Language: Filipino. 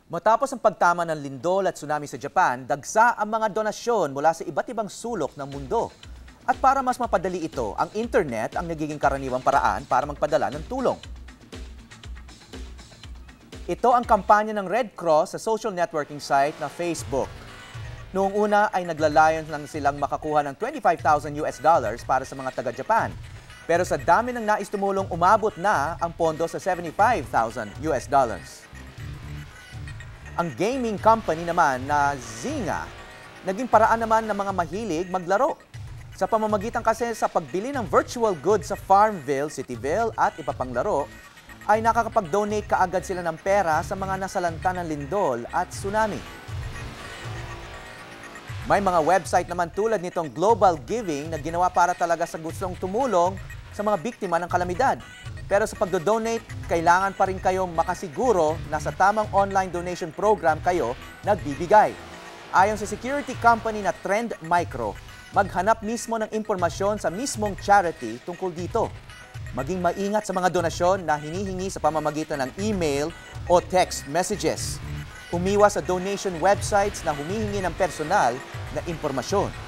Matapos ang pagtama ng lindol at tsunami sa Japan, dagsa ang mga donasyon mula sa iba't ibang sulok ng mundo. At para mas mapadali ito, ang internet ang nagiging karaniwang paraan para magpadala ng tulong. Ito ang kampanya ng Red Cross sa social networking site na Facebook. Noong una ay naglalayon lang silang makakuha ng $25,000 para sa mga taga-Japan. Pero sa dami ng nais tumulong, umabot na ang pondo sa $75,000. Ang gaming company naman na Zynga, naging paraan naman ng mga mahilig maglaro. Sa pamamagitan kasi sa pagbili ng virtual goods sa Farmville, Cityville at iba pang laro, ay nakakapag-donate kaagad sila ng pera sa mga nasalanta ng lindol at tsunami. May mga website naman tulad nitong Global Giving na ginawa para talaga sa gustong tumulong sa mga biktima ng kalamidad. Pero sa pagdo-donate, kailangan pa rin kayong makasiguro na sa tamang online donation program kayo nagbibigay. Ayon sa security company na Trend Micro, maghanap mismo ng impormasyon sa mismong charity tungkol dito. Maging maingat sa mga donasyon na hinihingi sa pamamagitan ng email o text messages. Umiwas sa donation websites na humihingi ng personal na impormasyon.